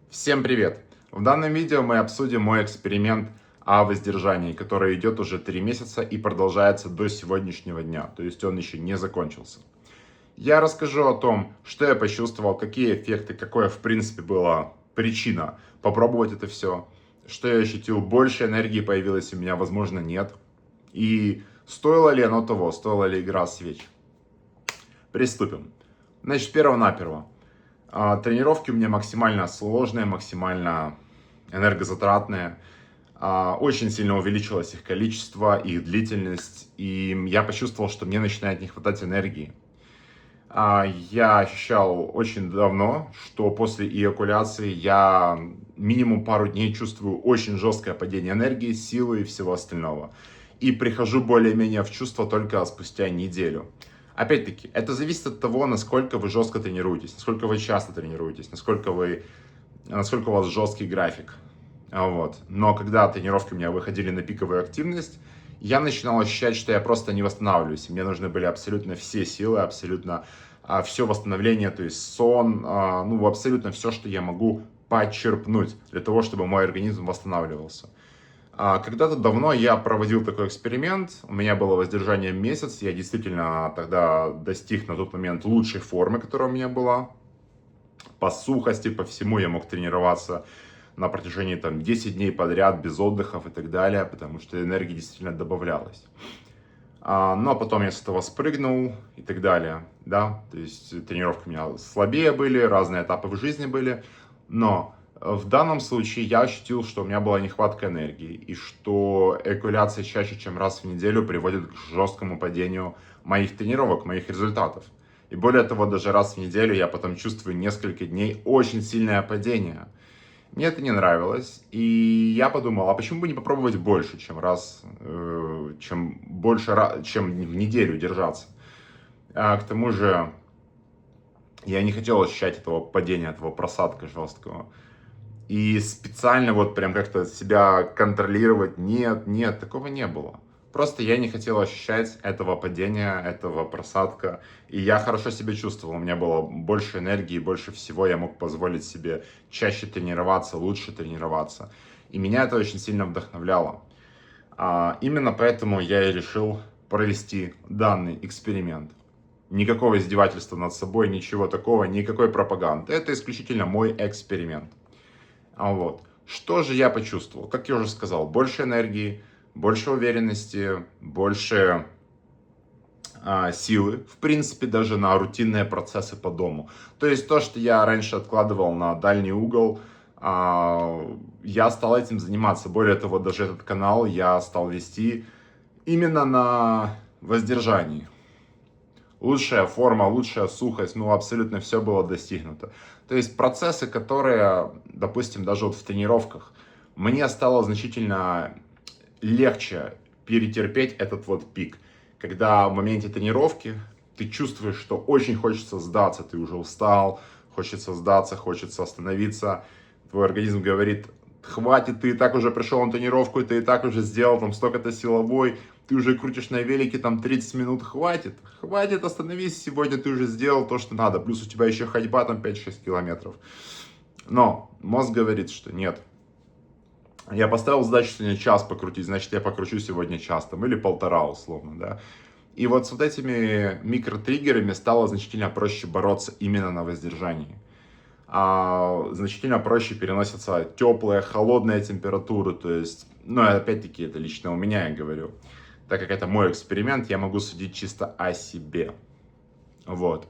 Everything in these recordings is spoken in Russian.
Всем привет! В данном видео мы обсудим мой эксперимент о воздержании, который идет уже 3 месяца и продолжается до сегодняшнего дня, то есть он еще не закончился. Я расскажу о том, что я почувствовал, какие эффекты, какая в принципе была причина попробовать это все, что я ощутил, больше энергии появилось у меня, возможно нет, и стоило ли оно того, стоила ли игра свеч. Приступим. Значит, перво-наперво. Тренировки у меня максимально сложные, максимально энергозатратные. Очень сильно увеличилось их количество, их длительность, и я почувствовал, что мне начинает не хватать энергии. Я ощущал очень давно, что после эякуляции я минимум пару дней чувствую очень жесткое падение энергии, силы и всего остального. И прихожу более-менее в чувство только спустя неделю. Опять-таки, это зависит от того, насколько вы жестко тренируетесь, насколько вы часто тренируетесь, насколько у вас жесткий график. Вот. Но когда тренировки у меня выходили на пиковую активность, я начинал ощущать, что я просто не восстанавливаюсь. Мне нужны были абсолютно все силы, абсолютно все восстановление, то есть сон, ну абсолютно все, что я могу почерпнуть для того, чтобы мой организм восстанавливался. Когда-то давно я проводил такой эксперимент, у меня было воздержание месяц, я действительно тогда достиг на тот момент лучшей формы, которая у меня была. По сухости, по всему я мог тренироваться на протяжении 10 дней подряд, без отдыхов и так далее, потому что энергии действительно добавлялось. Но потом я с этого спрыгнул и так далее, да, то есть тренировки у меня слабее были, разные этапы в жизни были, но в данном случае я ощутил, что у меня была нехватка энергии, и что эякуляция чаще, чем раз в неделю приводит к жесткому падению моих тренировок, моих результатов. И более того, даже раз в неделю я потом чувствую несколько дней очень сильное падение. Мне это не нравилось, и я подумал, а почему бы не попробовать больше, чем чем в неделю держаться. К тому же я не хотел ощущать этого падения, этого просадка жесткого. И специально вот прям как-то себя контролировать, нет, такого не было. Просто я не хотел ощущать этого падения, этого просадка. И я хорошо себя чувствовал, у меня было больше энергии, больше всего, я мог позволить себе чаще тренироваться, лучше тренироваться. И меня это очень сильно вдохновляло. Именно поэтому я и решил провести данный эксперимент. Никакого издевательства над собой, ничего такого, никакой пропаганды. Это исключительно мой эксперимент. Вот. Что же я почувствовал? Как я уже сказал, больше энергии, больше уверенности, больше силы, в принципе, даже на рутинные процессы по дому. То есть то, что я раньше откладывал на дальний угол, я стал этим заниматься. Более того, даже этот канал я стал вести именно на воздержании. Лучшая форма, лучшая сухость, ну абсолютно все было достигнуто. То есть процессы, которые, допустим, даже вот в тренировках, мне стало значительно легче перетерпеть этот вот пик. Когда в моменте тренировки ты чувствуешь, что очень хочется сдаться, ты уже устал, хочется сдаться, хочется остановиться. Твой организм говорит, хватит, ты и так уже пришел на тренировку, ты и так уже сделал там столько-то силовой, ты уже крутишь на велике там 30 минут, хватит, остановись, сегодня ты уже сделал то, что надо, плюс у тебя еще ходьба там 5-6 километров. Но мозг говорит, что нет, я поставил задачу сегодня час покрутить, значит я покручу сегодня час там, или полтора условно, да. И вот с вот этими микротриггерами стало значительно проще бороться именно на воздержании. Значительно проще переносятся теплые, холодные температуры, то есть, ну, опять-таки, это лично у меня я говорю. Так как это мой эксперимент, я могу судить чисто о себе. Вот.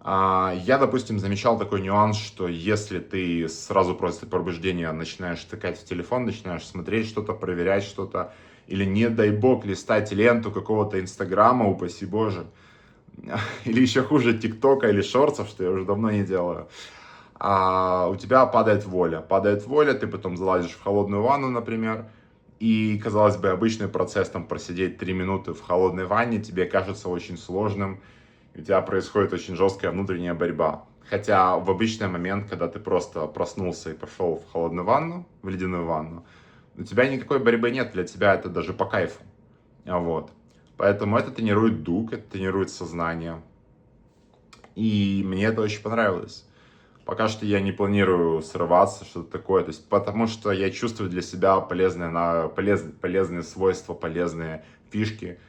Я, допустим, замечал такой нюанс, что если ты сразу после пробуждения начинаешь тыкать в телефон, начинаешь смотреть что-то, проверять что-то, или, не дай бог, листать ленту какого-то инстаграма, упаси боже, или еще хуже, тиктока или шортсов, что я уже давно не делаю, у тебя падает воля. Падает воля, ты потом залазишь в холодную ванну, например, и, казалось бы, обычный процесс там просидеть 3 минуты в холодной ванне тебе кажется очень сложным, и у тебя происходит очень жесткая внутренняя борьба. Хотя в обычный момент, когда ты просто проснулся и пошел в холодную ванну, в ледяную ванну, у тебя никакой борьбы нет, для тебя это даже по кайфу. Вот. Поэтому это тренирует дух, это тренирует сознание. И мне это очень понравилось. Пока что я не планирую срываться, что-то такое, то есть, потому что я чувствую для себя полезные свойства, полезные фишки.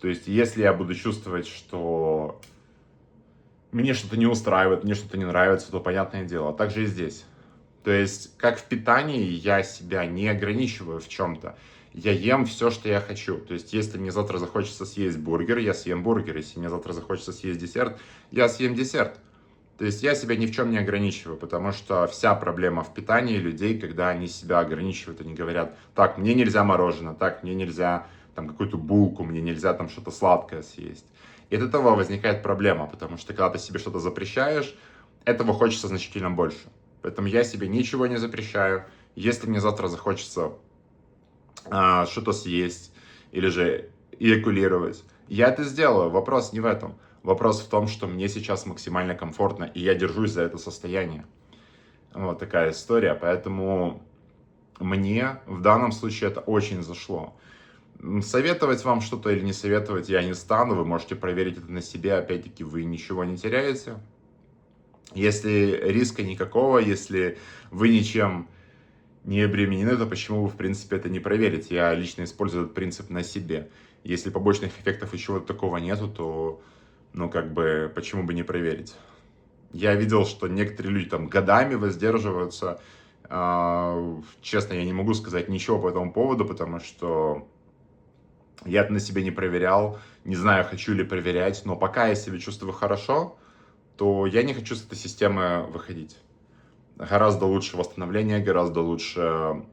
То есть, если я буду чувствовать, что мне что-то не устраивает, мне что-то не нравится, то понятное дело. Так же и здесь. То есть, как в питании, я себя не ограничиваю в чем-то. Я ем все, что я хочу. То есть, если мне завтра захочется съесть бургер, я съем бургер. Если мне завтра захочется съесть десерт, я съем десерт. То есть, я себя ни в чем не ограничиваю, потому что вся проблема в питании людей, когда они себя ограничивают, они говорят: так, мне нельзя мороженое, так, мне нельзя там какую-то булку, мне нельзя там что-то сладкое съесть. И от этого возникает проблема, потому что когда ты себе что-то запрещаешь, этого хочется значительно больше. Поэтому я себе ничего не запрещаю. Если мне завтра захочется что-то съесть или же эякулировать, я это сделаю. Вопрос не в этом. Вопрос в том, что мне сейчас максимально комфортно, и я держусь за это состояние. Вот такая история. Поэтому мне в данном случае это очень зашло. Советовать вам что-то или не советовать я не стану. Вы можете проверить это на себе. Опять-таки, вы ничего не теряете. Если риска никакого, если вы ничем не обременены, то почему вы, в принципе, это не проверить? Я лично использую этот принцип на себе. Если побочных эффектов и чего-то такого нету, то, ну, как бы, почему бы не проверить? Я видел, что некоторые люди там годами воздерживаются. Честно, я не могу сказать ничего по этому поводу, потому что я это на себе не проверял. Не знаю, хочу ли проверять, но пока я себя чувствую хорошо, то я не хочу с этой системы выходить. Гораздо лучше восстановление, гораздо лучше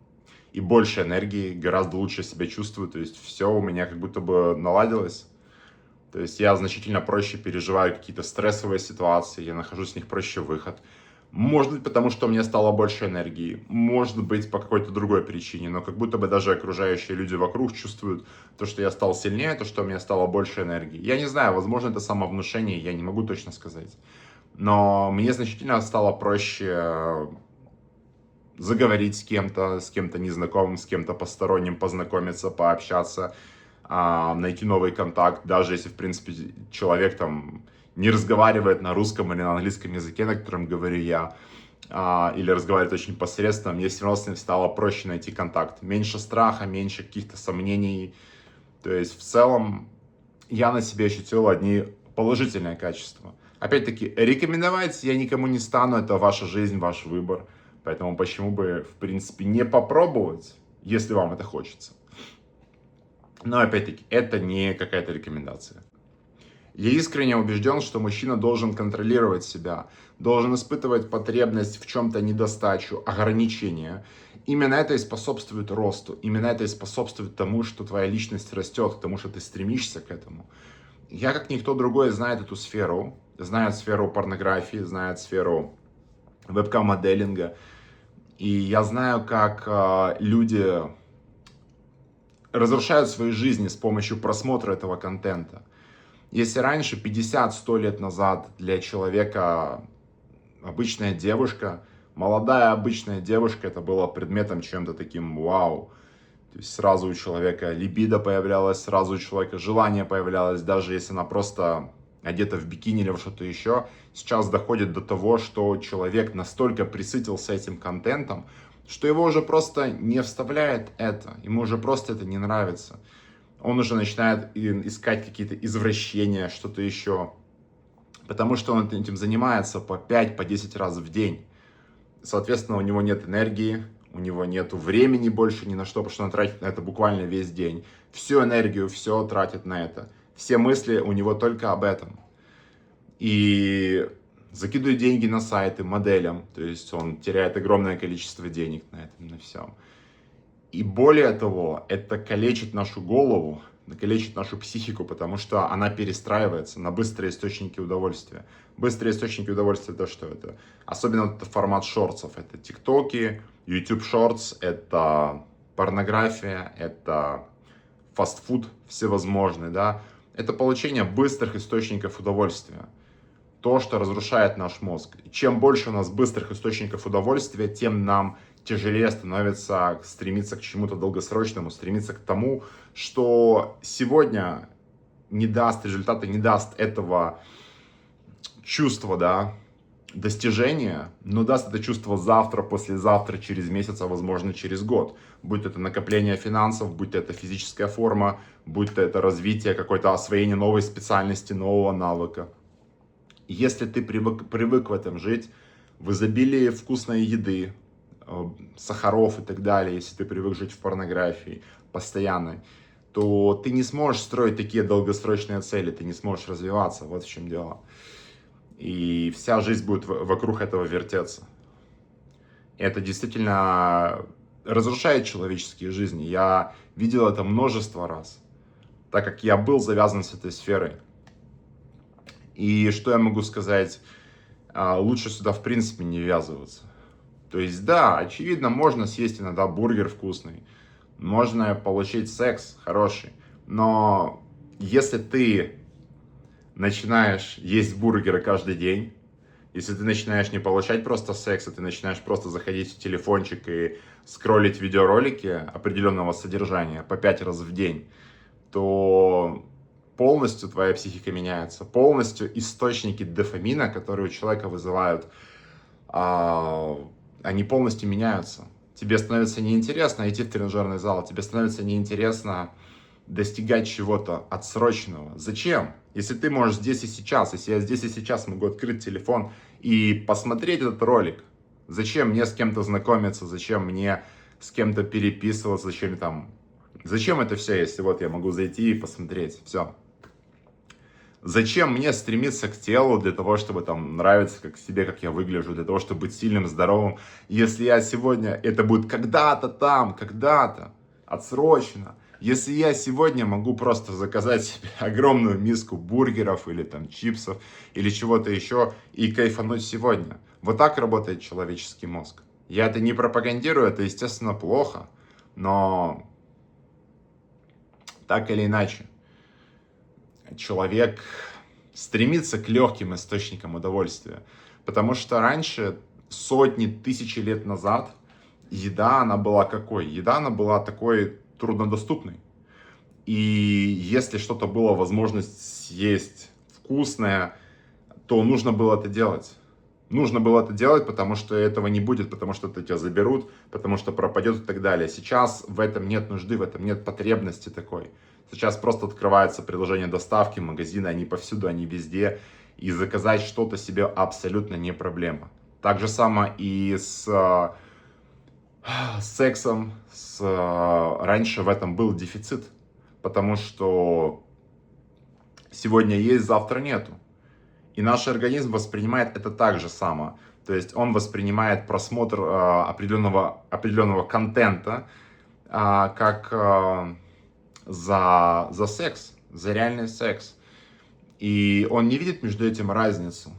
и больше энергии, гораздо лучше себя чувствую. То есть все у меня как будто бы наладилось. То есть я значительно проще переживаю какие-то стрессовые ситуации, я нахожу с них проще выход. Может быть, потому что у меня стало больше энергии, может быть, по какой-то другой причине, но как будто бы даже окружающие люди вокруг чувствуют то, что я стал сильнее, то, что у меня стало больше энергии. Я не знаю, возможно, это самовнушение, я не могу точно сказать. Но мне значительно стало проще заговорить с кем-то незнакомым, с кем-то посторонним, познакомиться, пообщаться, найти новый контакт, даже если, в принципе, человек там не разговаривает на русском или на английском языке, на котором говорю я, или разговаривает очень посредственно, мне все равно с ним стало проще найти контакт. Меньше страха, меньше каких-то сомнений. То есть, в целом, я на себе ощутил одни положительные качества. Опять-таки, рекомендовать я никому не стану, это ваша жизнь, ваш выбор. Поэтому почему бы, в принципе, не попробовать, если вам это хочется. Но опять-таки, это не какая-то рекомендация. Я искренне убежден, что мужчина должен контролировать себя, должен испытывать потребность в чем-то недостачу, ограничения. Именно это и способствует росту, именно это и способствует тому, что твоя личность растет, к тому, что ты стремишься к этому. Я, как никто другой, знает эту сферу, знает сферу порнографии, знает сферу вебкам-моделинга. И я знаю, как люди разрушают свои жизни с помощью просмотра этого контента. Если раньше, 50-100 лет назад, для человека обычная девушка, молодая обычная девушка, это было предметом чем-то таким вау. То есть сразу у человека либидо появлялось, сразу у человека желание появлялось, даже если она просто одета в бикини или в что-то еще. Сейчас доходит до того, что человек настолько присытился этим контентом, что его уже просто не вставляет это, ему уже просто это не нравится. Он уже начинает искать какие-то извращения, что-то еще. Потому что он этим занимается по 5, по 10 раз в день. Соответственно, у него нет энергии, у него нет времени больше ни на что, потому что он тратит на это буквально весь день. Всю энергию, все тратит на это. Все мысли у него только об этом. И закидывает деньги на сайты моделям, то есть он теряет огромное количество денег на этом, на всем. И более того, это калечит нашу голову, калечит нашу психику, потому что она перестраивается на быстрые источники удовольствия. Быстрые источники удовольствия это что это? Особенно вот это формат шортсов. Это тиктоки, YouTube Shorts, это порнография, это фастфуд всевозможный, да. Это получение быстрых источников удовольствия. То, что разрушает наш мозг. Чем больше у нас быстрых источников удовольствия, тем нам тяжелее становится стремиться к чему-то долгосрочному, стремиться к тому, что сегодня не даст результата, не даст этого чувства, да, достижение, но даст это чувство завтра, послезавтра, через месяц, а возможно через год. Будь это накопление финансов, будь это физическая форма, будь то это развитие, какое-то освоение новой специальности, нового навыка. Если ты привык в этом жить, в изобилии вкусной еды, сахаров и так далее, если ты привык жить в порнографии постоянной, то ты не сможешь строить такие долгосрочные цели, ты не сможешь развиваться, вот в чем дело. И вся жизнь будет вокруг этого вертеться. И это действительно разрушает человеческие жизни. Я видел это множество раз, так как я был завязан с этой сферой. И что я могу сказать? Лучше сюда в принципе не ввязываться. То есть да, очевидно, можно съесть иногда бургер вкусный, можно получить секс хороший, но если ты начинаешь есть бургеры каждый день, если ты начинаешь не получать просто секс, а ты начинаешь просто заходить в телефончик и скроллить видеоролики определенного содержания по 5 раз в день, то полностью твоя психика меняется, полностью источники дофамина, которые у человека вызывают, они полностью меняются. Тебе становится неинтересно идти в тренажерный зал, тебе становится неинтересно достигать чего-то отсроченного. Зачем? Если ты можешь здесь и сейчас, если я здесь и сейчас могу открыть телефон и посмотреть этот ролик, зачем мне с кем-то знакомиться, зачем мне с кем-то переписываться, зачем это все, если вот я могу зайти и посмотреть, все. Зачем мне стремиться к телу для того, чтобы там нравиться как себе, как я выгляжу, для того, чтобы быть сильным, здоровым, если я сегодня, это будет когда-то там, когда-то, отсрочено. Если я сегодня могу просто заказать себе огромную миску бургеров или там чипсов или чего-то еще и кайфануть сегодня. Вот так работает человеческий мозг. Я это не пропагандирую, это естественно плохо, но так или иначе. Человек стремится к легким источникам удовольствия. Потому что раньше, сотни, тысячи лет назад, еда, она была какой? Еда, она была такой труднодоступной. И если что-то было возможность съесть вкусное, то нужно было это делать. Нужно было это делать, потому что этого не будет, потому что это тебя заберут, потому что пропадет и так далее. Сейчас в этом нет нужды, в этом нет потребности такой. Сейчас просто открывается приложение доставки, магазины, они повсюду, они везде. И заказать что-то себе абсолютно не проблема. Так же само и с сексом. Раньше в этом был дефицит. Потому что сегодня есть, завтра нету. И наш организм воспринимает это так же само. То есть он воспринимает просмотр определенного контента как за секс, за реальный секс. И он не видит между этим разницу.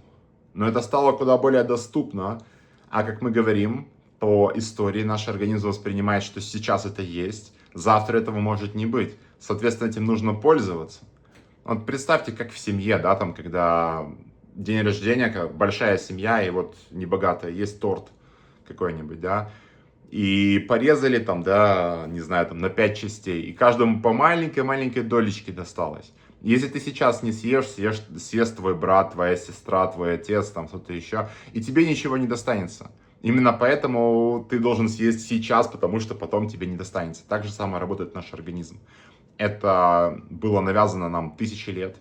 Но это стало куда более доступно. А как мы говорим, по истории наш организм воспринимает, что сейчас это есть, завтра этого может не быть. Соответственно, этим нужно пользоваться. Вот представьте, как в семье, да, там, когда день рождения, большая семья, и вот небогатая, есть торт какой-нибудь, да, и порезали там, да, не знаю, там на 5 частей, и каждому по маленькой-маленькой долечке досталось. Если ты сейчас не съест твой брат, твоя сестра, твой отец, там кто-то еще, и тебе ничего не достанется. Именно поэтому ты должен съесть сейчас, потому что потом тебе не достанется. Так же самое работает наш организм. Это было навязано нам тысячи лет.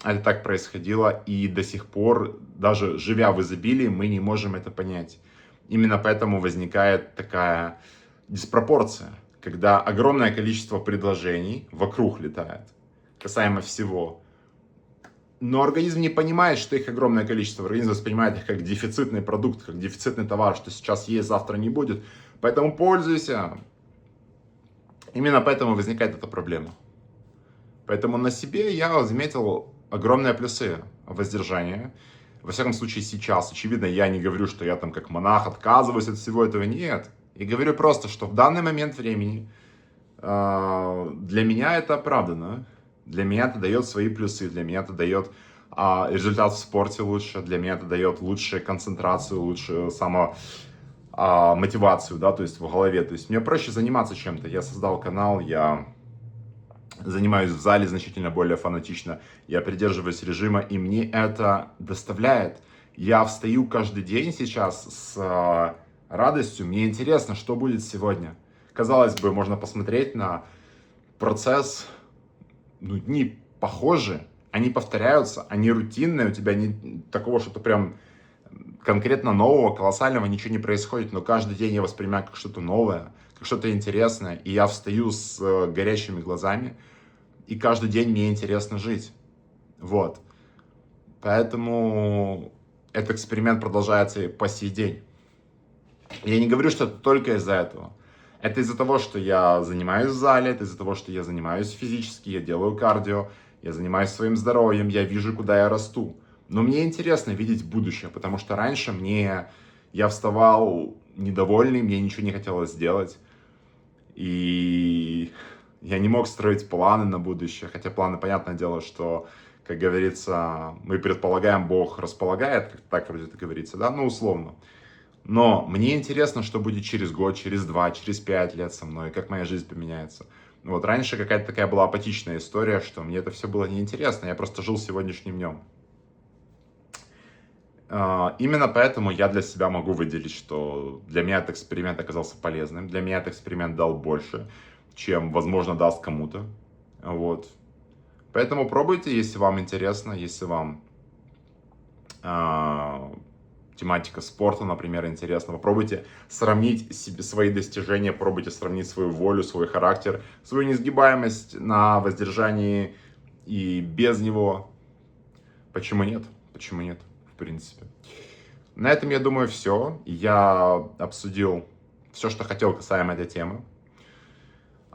Это так происходило, и до сих пор, даже живя в изобилии, мы не можем это понять. Именно поэтому возникает такая диспропорция, когда огромное количество предложений вокруг летает, касаемо всего. Но организм не понимает, что их огромное количество. Организм воспринимает их как дефицитный продукт, как дефицитный товар, что сейчас есть, завтра не будет. Поэтому пользуйся. Именно поэтому возникает эта проблема. Поэтому на себе я заметил огромные плюсы воздержания. Во всяком случае сейчас. Очевидно, я не говорю, что я там как монах отказываюсь от всего этого. Нет. Я говорю просто, что в данный момент времени для меня это оправдано. Для меня это дает свои плюсы. Для меня это дает результат в спорте лучше. Для меня это дает лучшую концентрацию, лучшую мотивацию, да, то есть в голове. То есть мне проще заниматься чем-то. Я создал канал, я занимаюсь в зале значительно более фанатично, я придерживаюсь режима, и мне это доставляет. Я встаю каждый день сейчас с радостью. Мне интересно, что будет сегодня. Казалось бы, можно посмотреть на процесс, ну, дни похожи, они повторяются, они рутинные, у тебя не такого что-то прям конкретно нового, колоссального ничего не происходит, но каждый день я воспринимаю как что-то новое, как что-то интересное, и я встаю с горящими глазами, и каждый день мне интересно жить. Вот. Поэтому этот эксперимент продолжается и по сей день. Я не говорю, что это только из-за этого. Это из-за того, что я занимаюсь в зале, это из-за того, что я занимаюсь физически, я делаю кардио, я занимаюсь своим здоровьем, я вижу, куда я расту. Но мне интересно видеть будущее, потому что раньше я вставал недовольный, мне ничего не хотелось делать. И я не мог строить планы на будущее, хотя планы, понятное дело, что, как говорится, мы предполагаем, Бог располагает, как так вроде это говорится, да, ну условно. Но мне интересно, что будет через год, через 2, через 5 лет со мной, как моя жизнь поменяется. Вот раньше какая-то такая была апатичная история, что мне это все было неинтересно, я просто жил сегодняшним днем. Именно поэтому я для себя могу выделить, что для меня этот эксперимент оказался полезным, для меня этот эксперимент дал больше, чем, возможно, даст кому-то. Вот. Поэтому пробуйте, если вам интересно, если вам тематика спорта, например, интересна. Попробуйте сравнить свои достижения, пробуйте сравнить свою волю, свой характер, свою несгибаемость на воздержании и без него. Почему нет? Почему нет? В принципе. На этом, я думаю, все. Я обсудил все, что хотел касаемо этой темы.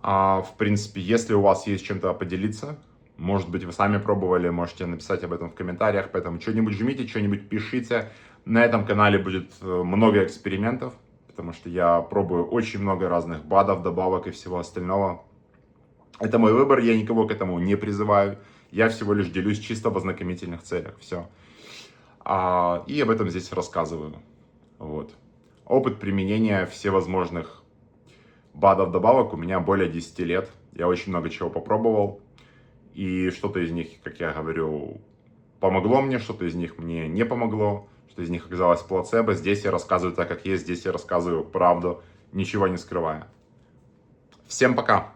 В принципе, если у вас есть чем-то поделиться, может быть, вы сами пробовали, можете написать об этом в комментариях, поэтому что-нибудь жмите, что-нибудь пишите. На этом канале будет много экспериментов, потому что я пробую очень много разных БАДов, добавок и всего остального. Это мой выбор, я никого к этому не призываю. Я всего лишь делюсь чисто в ознакомительных целях, все. И об этом здесь рассказываю. Вот. Опыт применения всевозможных БАДов, добавок у меня более 10 лет. Я очень много чего попробовал. И что-то из них, как я говорю, помогло мне, что-то из них мне не помогло, что из них оказалось плацебо. Здесь я рассказываю так, как есть, здесь я рассказываю правду, ничего не скрывая. Всем пока!